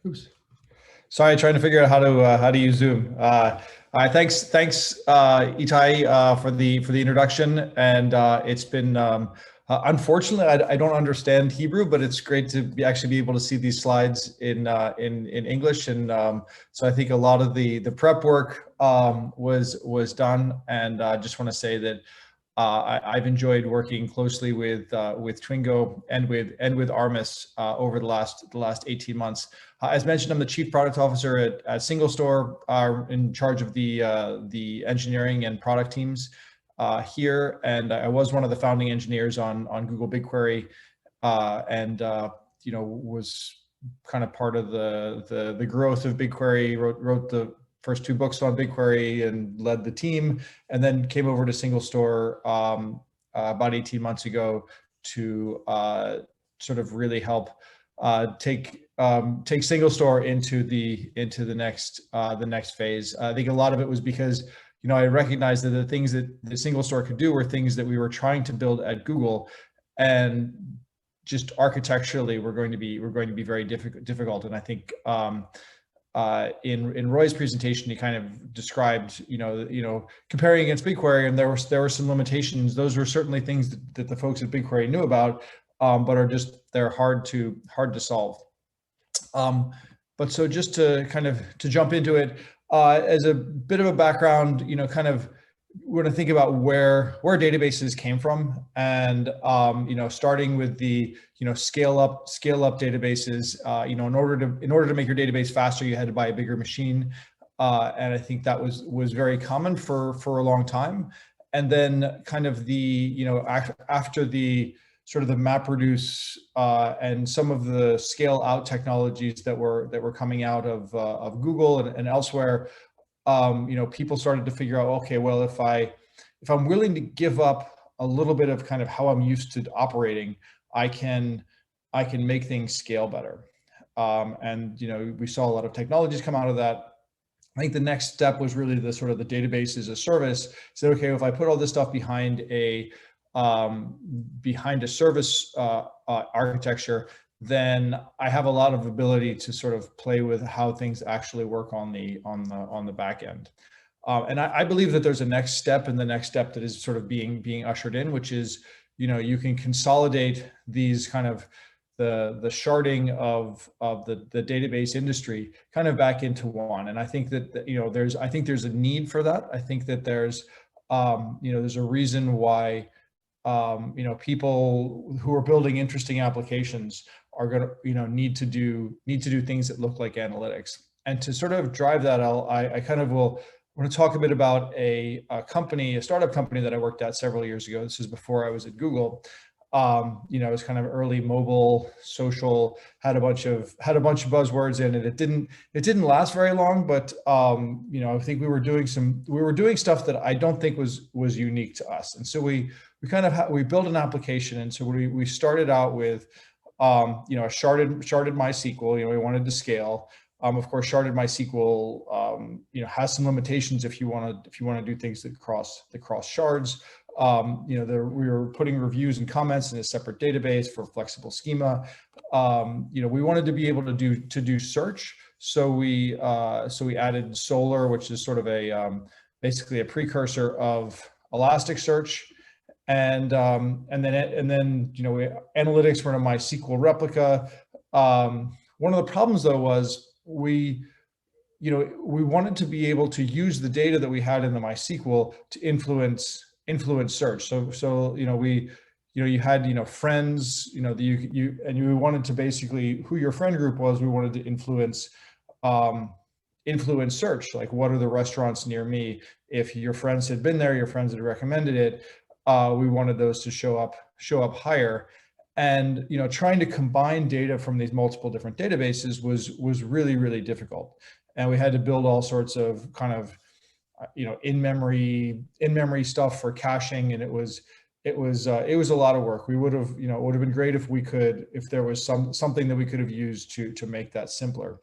Oops. Sorry, trying to figure out how to use Zoom. Thanks, Itai, for the introduction. And it's been unfortunately, I don't understand Hebrew, but it's great to actually be able to see these slides in English. And so I think a lot of the prep work was done. And I just want to say that I've enjoyed working closely with Twingo and with Armis over the last 18 months. As mentioned, I'm the Chief Product Officer at SingleStore, in charge of the engineering and product teams here, and I was one of the founding engineers on Google BigQuery, and was kind of part of the growth of BigQuery. Wrote the first two books on BigQuery and led the team, and then came over to SingleStore about 18 months ago to sort of really help take SingleStore into the next phase. I think a lot of it was because I recognized that the things that the SingleStore could do were things that we were trying to build at Google, and just architecturally we're going to be very difficult. And I think in Roy's presentation, he kind of described, comparing against BigQuery, and there were some limitations. Those were certainly things that the folks at BigQuery knew about, but they're hard to solve. But so just to jump into it, as a bit of a background, we're going to think about where databases came from, and starting with the scale up databases. In order to make your database faster, you had to buy a bigger machine, and I think that was very common for a long time. And then kind of after the sort of the MapReduce and some of the scale out technologies that were coming out of Google and elsewhere, people started to figure out, okay, well, if I'm willing to give up a little bit of kind of how I'm used to operating, I can make things scale better. And we saw a lot of technologies come out of that. I think the next step was really the sort of the database as a service. So, okay, if I put all this stuff behind a service architecture, then I have a lot of ability to sort of play with how things actually work on the back end. And I believe that there's a next step, and the next step that is sort of being ushered in, which is, you can consolidate these kind of the sharding of the database industry kind of back into one. And I think that, there's a need for that. I think that there's a reason why people who are building interesting applications are going to need to do things that look like analytics. And to sort of drive that, I kind of want to talk a bit about a startup company that I worked at several years ago. This is before I was at Google. It was kind of early mobile, social, had a bunch of buzzwords in it. It didn't last very long, but I think we were doing stuff that I don't think was unique to us. And so we built an application. And so we started out with a sharded MySQL. We wanted to scale. Of course, sharded MySQL has some limitations if you want to do things that cross shards. We were putting reviews and comments in a separate database for flexible schema. We wanted to be able to do search, so we added Solr, which is sort of basically a precursor of Elasticsearch, and then analytics were in a MySQL replica. One of the problems though was we wanted to be able to use the data that we had in the MySQL to influence search. So you had friends, and you wanted to basically, who your friend group was, we wanted to influence search, like what are the restaurants near me. If your friends had been there, your friends had recommended it, we wanted those to show up higher. And trying to combine data from these multiple different databases was really, really difficult. And we had to build all sorts of kind of in-memory stuff for caching, and it was a lot of work. We would have, it would have been great if there was something that we could have used to make that simpler.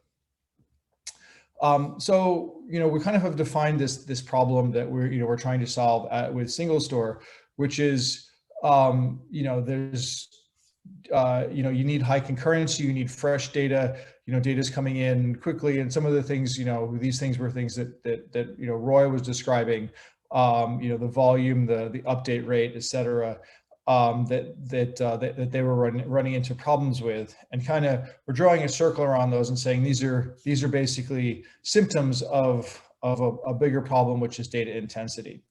So we kind of have defined this problem that we're trying to solve with SingleStore, which is you need high concurrency, you need fresh data, data's coming in quickly. And some of the things, these things were things that Roy was describing, the volume, the update rate, et cetera, that they were running into problems with, and kind of we're drawing a circle around those and saying these are basically symptoms of a bigger problem, which is data intensity.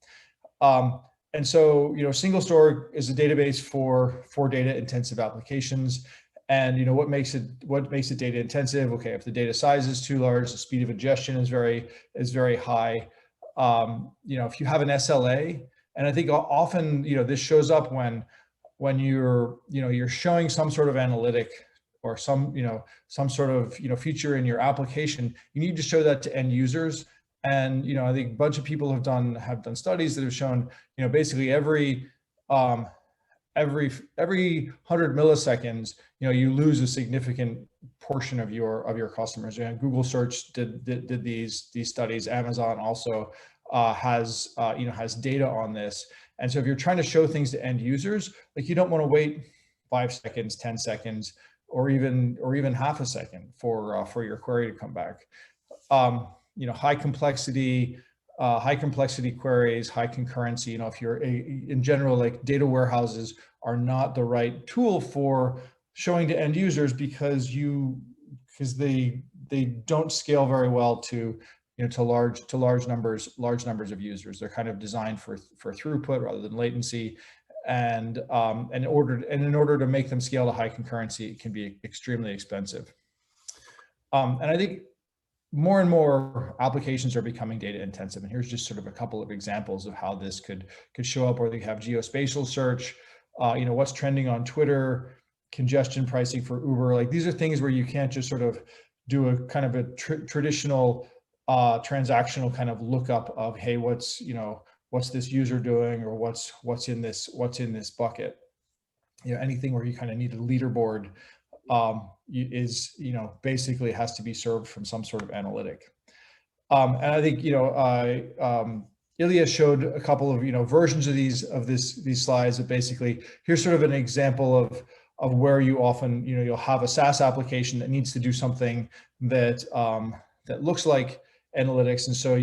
And so, SingleStore is a database for data intensive applications. And what makes it data intensive? Okay, if the data size is too large, the speed of ingestion is very high. If you have an SLA, and I think often this shows up when you're showing some sort of analytic or some sort of feature in your application, you need to show that to end users. And I think a bunch of people have done studies that have shown basically every 100 milliseconds you lose a significant portion of your customers. Google search did these studies. Amazon also has data on this. And so if you're trying to show things to end users, like, you don't want to wait 5 seconds, 10 seconds, or even half a second for your query to come back. High complexity queries, high concurrency. If you're in general, like, data warehouses are not the right tool for showing to end users because they don't scale very well to large numbers of users. They're kind of designed for throughput rather than latency. And in order to make them scale to high concurrency, it can be extremely expensive. And I think more and more applications are becoming data intensive. And here's just sort of a couple of examples of how this could show up, where they have geospatial search, what's trending on Twitter, congestion pricing for Uber. Like, these are things where you can't just sort of do a kind of a traditional transactional kind of lookup of, hey, what's this user doing, or what's in this bucket. Anything where you kind of need a leaderboard basically has to be served from some sort of analytic. And I think Ilya showed a couple of versions of these slides. That basically, here's sort of an example of where you often you'll have a SaaS application that needs to do something that looks like analytics, and so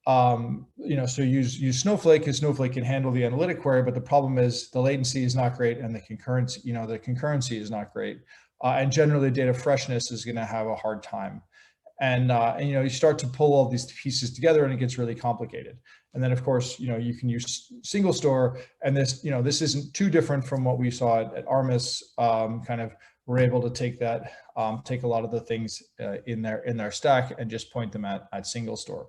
so use Snowflake, because Snowflake can handle the analytic query, but the problem is the latency is not great, and the concurrency is not great, and generally data freshness is going to have a hard time. And you start to pull all these pieces together, and it gets really complicated. And then, of course, you can use SingleStore, and this isn't too different from what we saw at Armis. Kind of, we're able to take a lot of the things in their stack and just point them at SingleStore.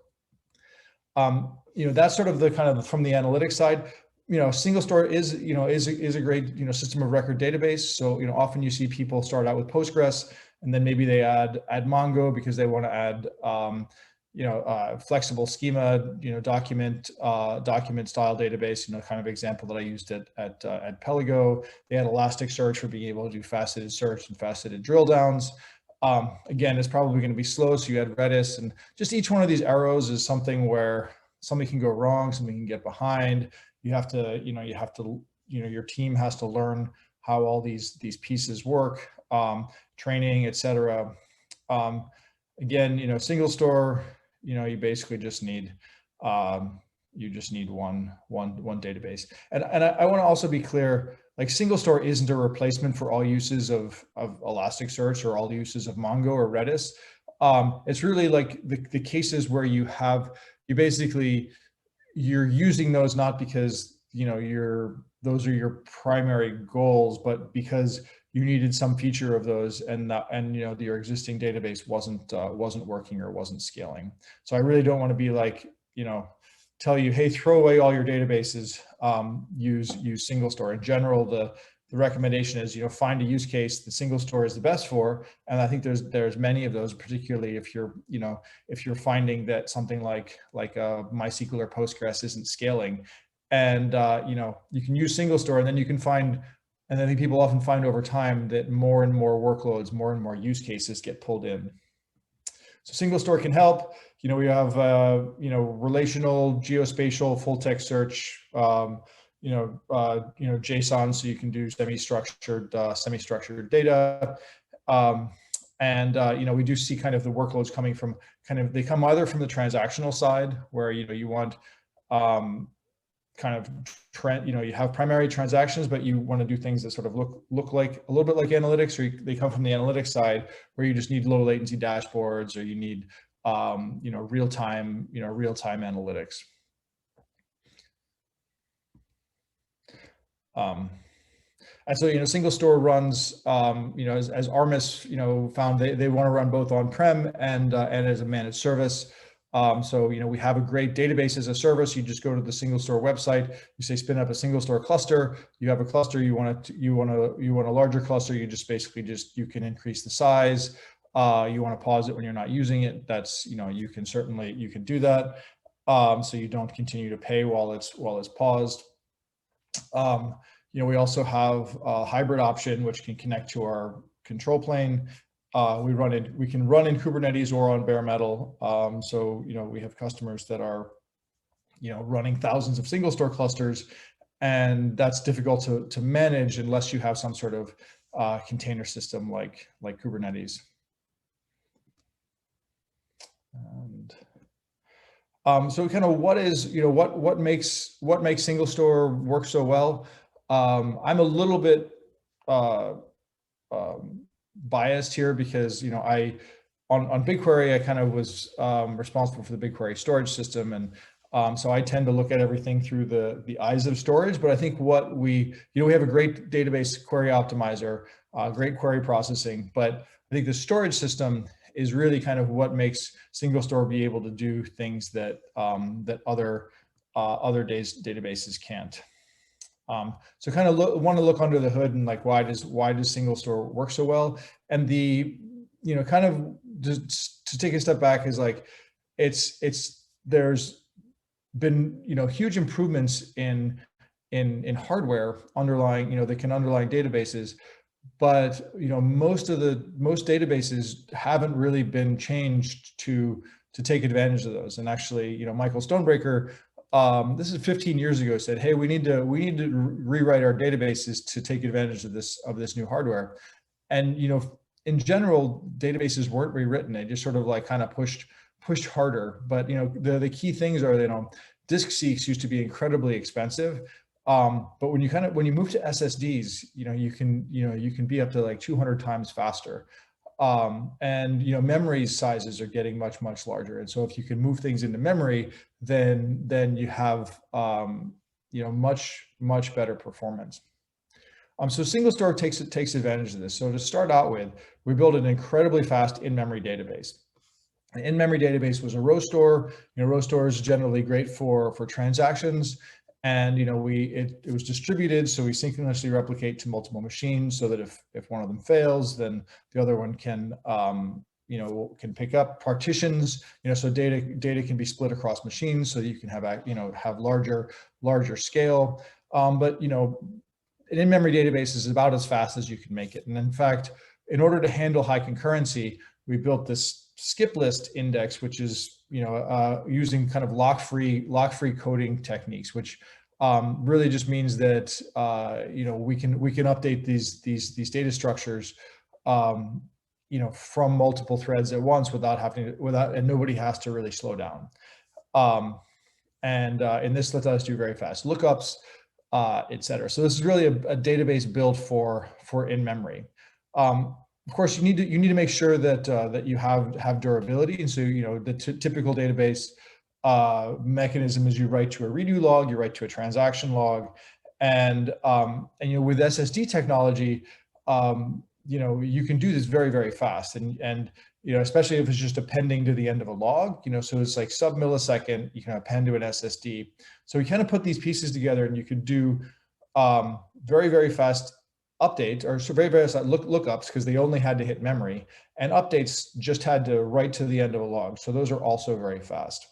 That's sort of the kind of from the analytics side. SingleStore is a great system of record database. So often you see people start out with Postgres, and then maybe they add Mongo because they want to add flexible schema, document style database. Kind of example that I used at Pelago. They had Elasticsearch for being able to do faceted search and faceted drill downs. Again, it's probably going to be slow, so you add Redis, and just each one of these arrows is something where something can go wrong, something can get behind. Your team has to learn how all these pieces work, training, etc. Again, SingleStore, you basically just need one database. And I want to also be clear, like, SingleStore isn't a replacement for all uses of Elasticsearch or all uses of Mongo or Redis. It's really like the cases where you're using those not because those are your primary goals, but because you needed some feature of those, and your existing database wasn't working or wasn't scaling. So I really don't want to be like, tell you, hey, throw away all your databases, use SingleStore. In general, the recommendation is, find a use case that SingleStore is the best for. And I think there's many of those, particularly if you're finding that something like MySQL or Postgres isn't scaling. And you can use SingleStore, and then you can find, and I think people often find over time that more and more workloads, more and more use cases get pulled in. So SingleStore can help. We have relational, geospatial, full text search, JSON, so you can do semi-structured data. We do see kind of the workloads coming from they come either from the transactional side, where you want you have primary transactions, but you want to do things that sort of look like a little bit like analytics, or they come from the analytics side, where you just need low latency dashboards, or you need real-time analytics. And so, SingleStore runs, as Armis, found they want to run both on-prem and as a managed service. So, we have a great database as a service. You just go to the SingleStore website, you say spin up a SingleStore cluster. You have a cluster, you want a larger cluster. You just basically you can increase the size. You want to pause it when you're not using it. That's, you can do that. So you don't continue to pay while it's paused. We also have a hybrid option, which can connect to our control plane. We can run in Kubernetes or on bare metal. So, we have customers that are, running thousands of SingleStore clusters, and that's difficult to manage unless you have some sort of container system like Kubernetes. And so kind of what makes SingleStore work so well? I'm a little bit biased here because, on BigQuery, I kind of was responsible for the BigQuery storage system. And so I tend to look at everything through the eyes of storage. But I think we have a great database query optimizer, great query processing, but I think the storage system is really kind of what makes SingleStore be able to do things that other databases can't. So kind of want to look under the hood and like, why does SingleStore work so well? And kind of just to take a step back is like, there's been, huge improvements in hardware underlying, that can underlie databases, but, most databases haven't really been changed to take advantage of those. And actually, Michael Stonebreaker, this is 15 years ago, said, hey, we need to rewrite our databases to take advantage of this new hardware. And, in general, databases weren't rewritten. They just sort of like kind of pushed harder. But, the key things are, disk seeks used to be incredibly expensive. But when you move to SSDs, you can be up to like 200 times faster. And memory sizes are getting much, much larger. And so if you can move things into memory, then you have much, much better performance. So SingleStore takes advantage of this. So to start out with, we built an incredibly fast in-memory database. An in-memory database was a row store. Row store is generally great for transactions. And it was distributed, so we synchronously replicate to multiple machines, so that if one of them fails, then the other one can can pick up partitions. So data can be split across machines, so that you can have larger scale. But an in-memory database is about as fast as you can make it. And in fact, in order to handle high concurrency, we built this skip list index, which is using kind of lock-free coding techniques, which really just means that we can update these data structures from multiple threads at once and nobody has to really slow down. And this lets us do very fast lookups, etc. So this is really a database built for in-memory. Of course, you need to make sure that you have durability. And so the typical database mechanism is you write to a redo log, you write to a transaction log, and with SSD technology, you can do this very, very fast, and especially if it's just appending to the end of a log, so it's like sub-millisecond, you can append to an SSD. So we kind of put these pieces together, and you could do very, very fast updates, or very, very fast lookups, because they only had to hit memory, and updates just had to write to the end of a log. So those are also very fast.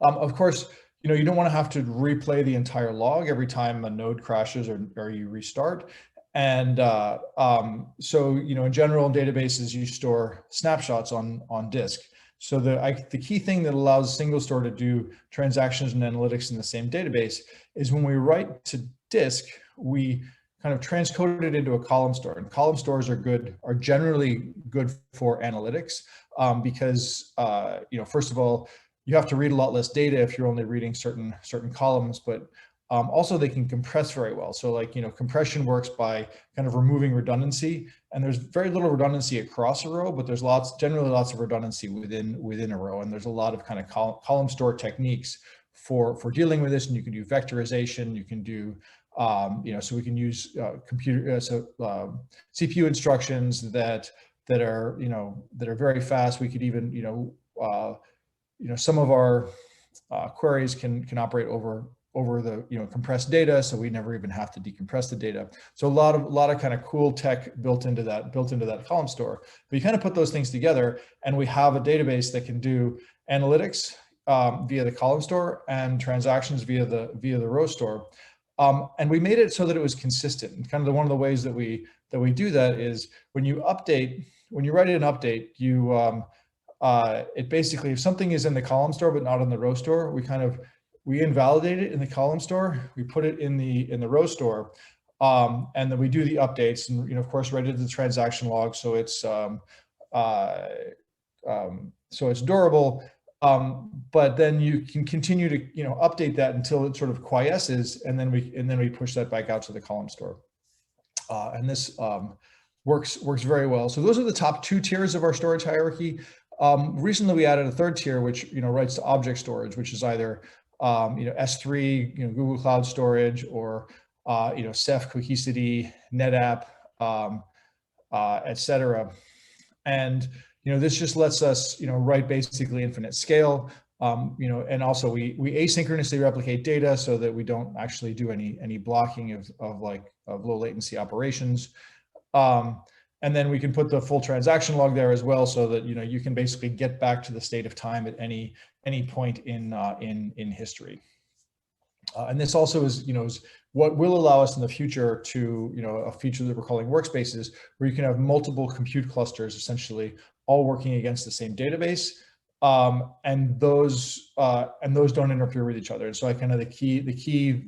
Of course, you don't want to have to replay the entire log every time a node crashes or you restart. And so, in general, in databases, you store snapshots on disk. So the key thing that allows SingleStore to do transactions and analytics in the same database is when we write to disk, we kind of transcode it into a column store. And column stores are generally good for analytics because first of all, you have to read a lot less data if you're only reading certain columns, but also they can compress very well. So like, compression works by kind of removing redundancy, and there's very little redundancy across a row, but there's generally lots of redundancy within a row. And there's a lot of kind of column store techniques for dealing with this. And you can do vectorization, you can do, so we can use CPU instructions that are, that are very fast. We could even, some of our queries can operate over the compressed data, so we never even have to decompress the data. So a lot of kind of cool tech built into that column store. But you kind of put those things together, and we have a database that can do analytics via the column store and transactions via the row store. And we made it so that it was consistent. And kind of one of the ways that we do that is when you write an update, it basically, if something is in the column store but not in the row store, we invalidate it in the column store, we put it in the row store, and then we do the updates, and of course write it to the transaction log so it's durable. But then you can continue to update that until it sort of quiesces, and then we push that back out to the column store. And this works very well. So those are the top two tiers of our storage hierarchy. Recently we added a third tier, which writes to object storage, which is either S3, Google Cloud Storage, or Ceph, Cohesity, NetApp, etc. And this just lets us write basically infinite scale. And also we asynchronously replicate data so that we don't actually do any blocking of low latency operations. And then we can put the full transaction log there as well, so that you can basically get back to the state of time at any point in history. And this also is what will allow us in the future to a feature that we're calling workspaces, where you can have multiple compute clusters essentially all working against the same database, and those don't interfere with each other. And so the key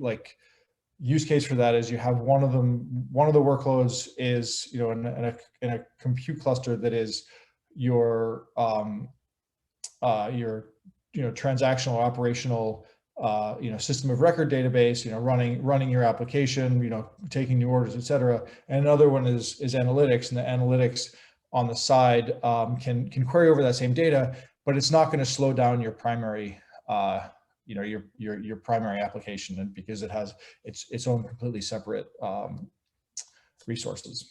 use case for that is you have one of the workloads is in a compute cluster that is your transactional operational system of record database, running your application, taking new orders, etc. And another one is analytics, and the analytics on the side can query over that same data, but it's not going to slow down your primary your primary application, and because it has its own completely separate resources.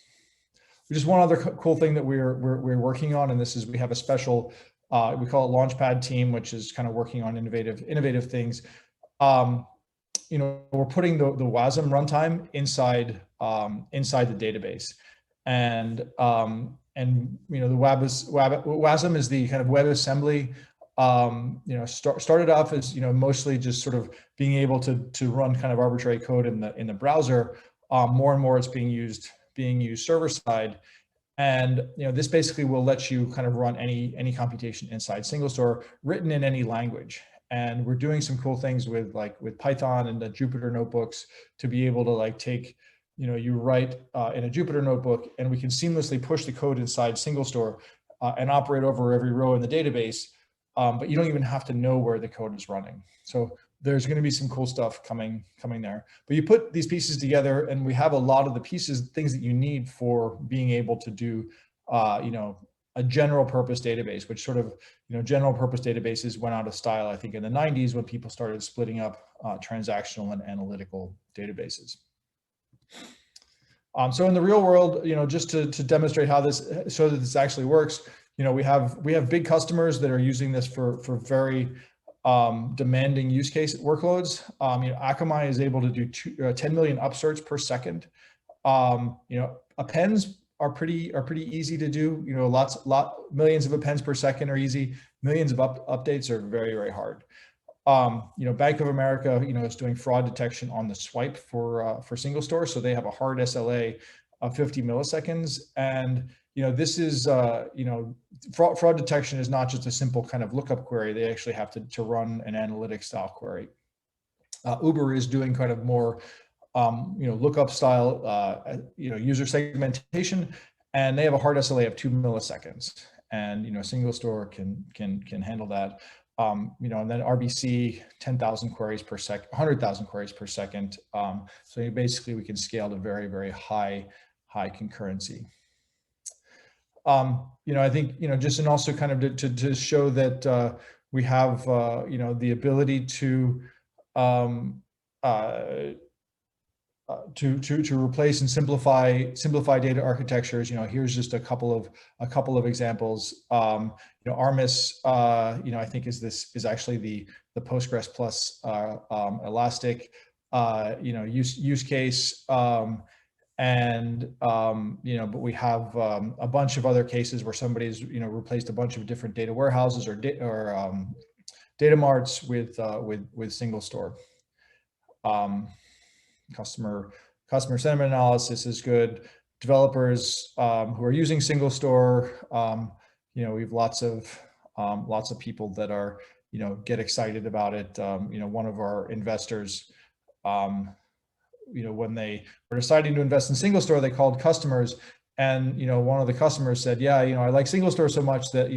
Just one other cool thing that we're working on, and this is we have a special we call it Launchpad team, which is kind of working on innovative things. We're putting the WASM runtime inside the database, and the WASM is the kind of WebAssembly. Started off as mostly just sort of being able to run kind of arbitrary code in the browser. More and more it's being used server side, and this basically will let you kind of run any computation inside SingleStore, written in any language. And we're doing some cool things with Python and the Jupyter notebooks to be able to take you write in a Jupyter notebook, and we can seamlessly push the code inside SingleStore and operate over every row in the database. But you don't even have to know where the code is running. So there's going to be some cool stuff coming there. But you put these pieces together, and we have a lot of the things that you need for being able to do, a general purpose database, which sort of, general purpose databases went out of style, I think, in the 90s when people started splitting up transactional and analytical databases. So in the real world, just to demonstrate how so that this actually works, we have big customers that are using this for very demanding use case workloads. Akamai is able to do 10 million upserts per second. Appends are pretty easy to do. Millions of appends per second are easy. Millions of updates are very, very hard. Bank of America, is doing fraud detection on the swipe for SingleStore, so they have a hard SLA 50 milliseconds. And this is fraud detection is not just a simple kind of lookup query. They actually have to run an analytics style query. Uber is doing kind of more lookup style user segmentation, and they have a hard SLA of 2 milliseconds. And SingleStore can handle that. And then RBC 10,000 queries per second, 100,000 queries per second. So basically we can scale to very, very high concurrency. I think, just, and also kind of to show that we have, the ability to replace and simplify data architectures. Here's just a couple of examples. Armis, I think is actually the Postgres plus Elastic, use case. But we have a bunch of other cases where somebody's replaced a bunch of different data warehouses or data marts with SingleStore. Customer sentiment analysis is good. Developers who are using SingleStore, we have lots of people that are get excited about it. One of our investors, when they were deciding to invest in SingleStore, they called customers, and one of the customers said, yeah, I like SingleStore so much that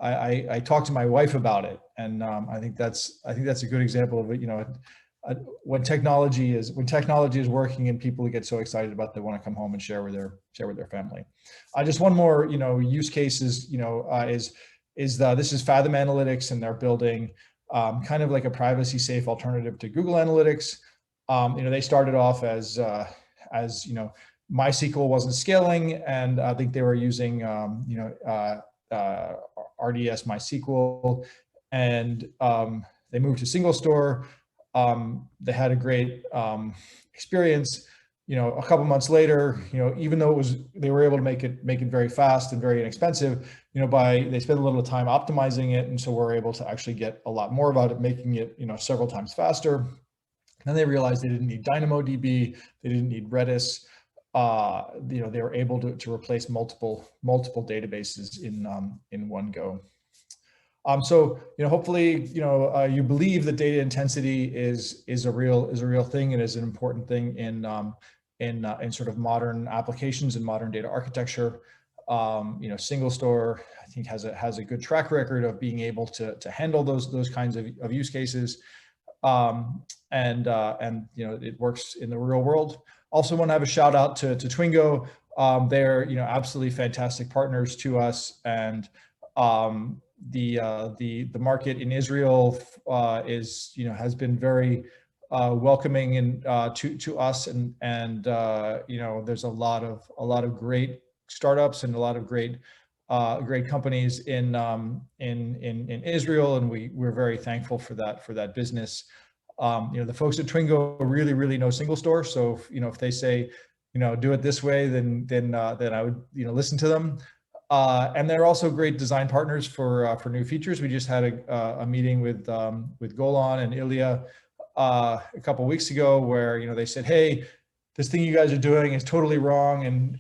I talked to my wife about it. And I think that's a good example of it. When technology is working and people get so excited about it, they want to come home and share with their family. Just one more use case is this is Fathom Analytics, and they're building kind of like a privacy safe alternative to Google Analytics. They started off as MySQL wasn't scaling, and I think they were using RDS MySQL, and they moved to SingleStore. They had a great experience. A couple months later, even though they were able to make it very fast and very inexpensive, they spent a little time optimizing it, and so we're able to actually get a lot more about it, making it several times faster. Then they realized they didn't need DynamoDB, they didn't need Redis. They were able to replace multiple databases in one go. So hopefully you believe that data intensity is a real thing and is an important thing in sort of modern applications and modern data architecture. SingleStore I think has a good track record of being able to handle those kinds of use cases, and it works in the real world. Also want to have a shout out to Twingo. They're absolutely fantastic partners to us, and the market in Israel has been very welcoming and to us, and there's a lot of great startups and a lot of great companies in Israel, and we're very thankful for that business. The folks at Twingo really know SingleStore, so if they say do it this way, then I would listen to them. And they're also great design partners for new features. We just had a meeting with Golan and Ilya a couple of weeks ago, where they said, hey, this thing you guys are doing is totally wrong, and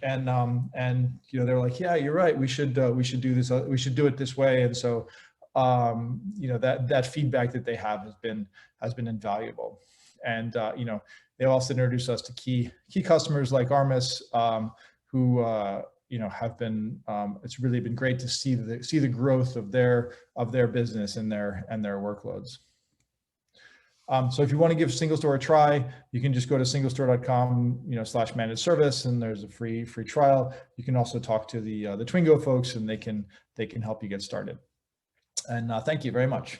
they're like, yeah, you're right, we should do this, we should do it this way. And so that feedback that they have has been invaluable. And they also introduced us to key customers like Armis, who have been, it's really been great to see the growth of their business and their workloads. So if you want to give SingleStore a try, you can just go to singlestore.com/managed service, and there's a free trial. You can also talk to the Twingo folks, and they can help you get started. And thank you very much.